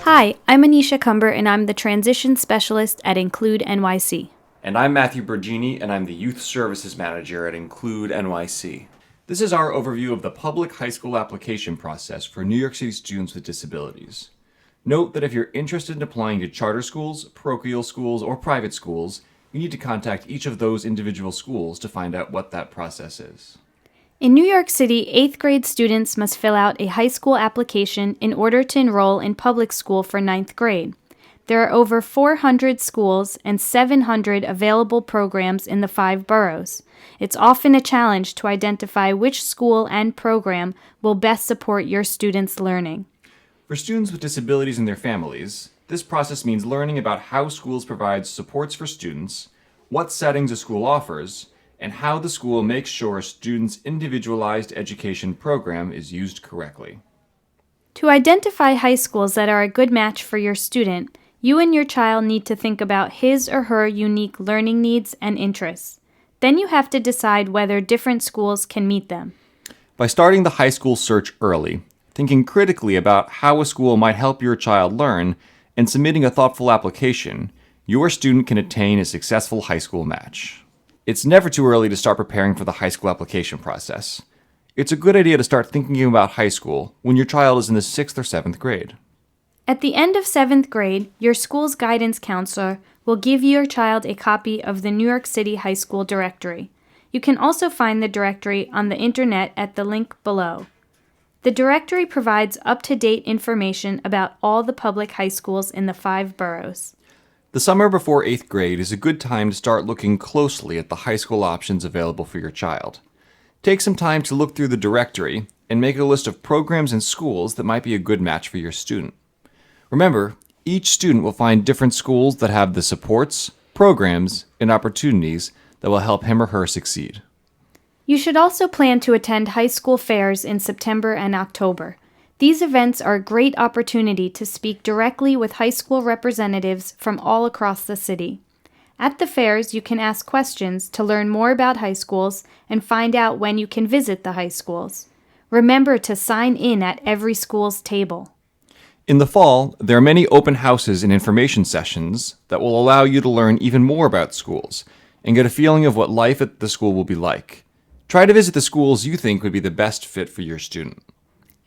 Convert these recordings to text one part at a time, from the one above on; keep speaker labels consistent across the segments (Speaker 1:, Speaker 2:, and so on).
Speaker 1: Hi, I'm Anisha Cumber, and I'm the Transition Specialist at Include NYC.
Speaker 2: And I'm Matthew Bergini, and I'm the Youth Services Manager at Include NYC. This is our overview of the public high school application process for New York City students with disabilities. Note that if you're interested in applying to charter schools, parochial schools, or private schools, you need to contact each of those individual schools to find out what that process is.
Speaker 1: In New York City, 8th grade students must fill out a high school application in order to enroll in public school for 9th grade. There are over 400 schools and 700 available programs in the 5 boroughs. It's often a challenge to identify which school and program will best support your students' learning.
Speaker 2: For students with disabilities and their families, this process means learning about how schools provide supports for students, what settings a school offers, and how the school makes sure a student's individualized education program is used correctly.
Speaker 1: To identify high schools that are a good match for your student, you and your child need to think about his or her unique learning needs and interests. Then you have to decide whether different schools can meet them.
Speaker 2: By starting the high school search early, thinking critically about how a school might help your child learn, and submitting a thoughtful application, your student can attain a successful high school match. It's never too early to start preparing for the high school application process. It's a good idea to start thinking about high school when your child is in the 6th or 7th grade.
Speaker 1: At the end of 7th grade, your school's guidance counselor will give your child a copy of the New York City High School Directory. You can also find the directory on the internet at the link below. The directory provides up-to-date information about all the public high schools in the 5 boroughs.
Speaker 2: The summer before 8th grade is a good time to start looking closely at the high school options available for your child. Take some time to look through the directory and make a list of programs and schools that might be a good match for your student. Remember, each student will find different schools that have the supports, programs, and opportunities that will help him or her succeed.
Speaker 1: You should also plan to attend high school fairs in September and October. These events are a great opportunity to speak directly with high school representatives from all across the city. At the fairs, you can ask questions to learn more about high schools and find out when you can visit the high schools. Remember to sign in at every school's table.
Speaker 2: In the fall, there are many open houses and information sessions that will allow you to learn even more about schools and get a feeling of what life at the school will be like. Try to visit the schools you think would be the best fit for your student.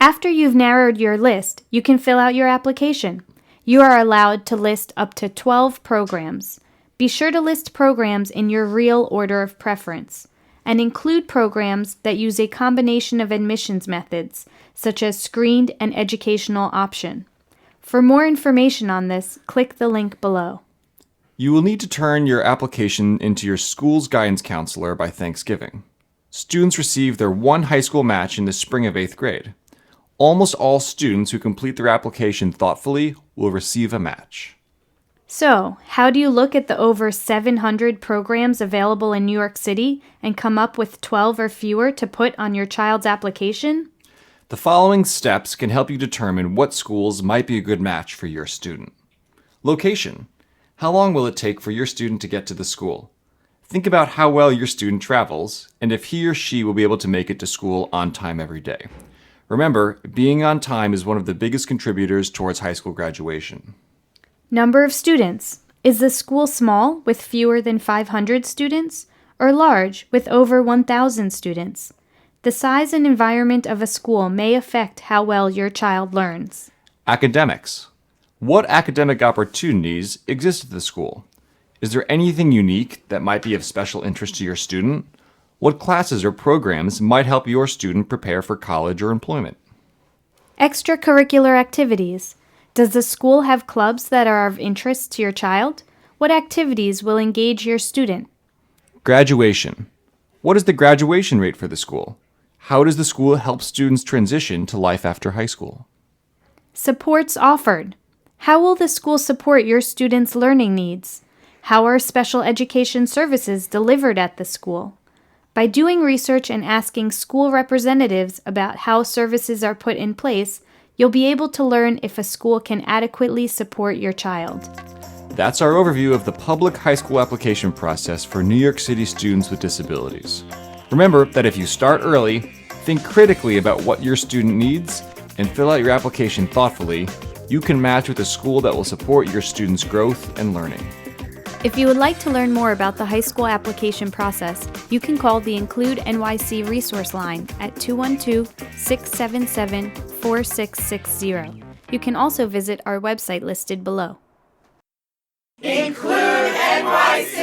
Speaker 1: After you've narrowed your list, you can fill out your application. You are allowed to list up to 12 programs. Be sure to list programs in your real order of preference, and include programs that use a combination of admissions methods, such as screened and educational option. For more information on this, click the link below.
Speaker 2: You will need to turn your application into your school's guidance counselor by Thanksgiving. Students receive their one high school match in the spring of 8th grade. Almost all students who complete their application thoughtfully will receive a match.
Speaker 1: So, how do you look at the over 700 programs available in New York City and come up with 12 or fewer to put on your child's application?
Speaker 2: The following steps can help you determine what schools might be a good match for your student. Location. How long will it take for your student to get to the school? Think about how well your student travels and if he or she will be able to make it to school on time every day. Remember, being on time is one of the biggest contributors towards high school graduation.
Speaker 1: Number of students. Is the school small with fewer than 500 students or large with over 1,000 students? The size and environment of a school may affect how well your child learns.
Speaker 2: Academics. What academic opportunities exist at the school? Is there anything unique that might be of special interest to your student? What classes or programs might help your student prepare for college or employment?
Speaker 1: Extracurricular activities. Does the school have clubs that are of interest to your child? What activities will engage your student?
Speaker 2: Graduation. What is the graduation rate for the school? How does the school help students transition to life after high school?
Speaker 1: Supports offered. How will the school support your students' learning needs? How are special education services delivered at the school? By doing research and asking school representatives about how services are put in place, you'll be able to learn if a school can adequately support your child.
Speaker 2: That's our overview of the public high school application process for New York City students with disabilities. Remember that if you start early, think critically about what your student needs, and fill out your application thoughtfully, you can match with a school that will support your students' growth and learning.
Speaker 1: If you would like to learn more about the high school application process, you can call the Include NYC resource line at 212-677-4660. You can also visit our website listed below.
Speaker 3: Include NYC!